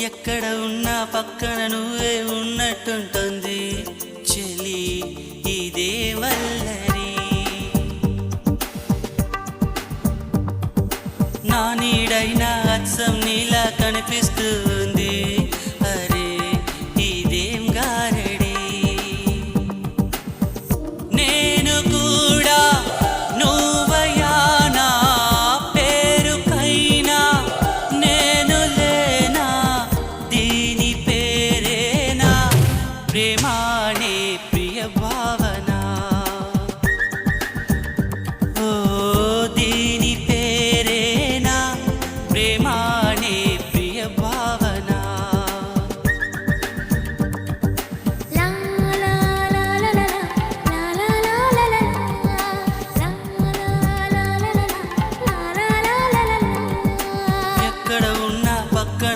ఎక్కడ ఉన్నా పక్కన నువ్వే ఉన్నట్టుంటుంది చెలి ఇదే వల్లరి నా నీడైనా అచ్చం నీలా కనిపి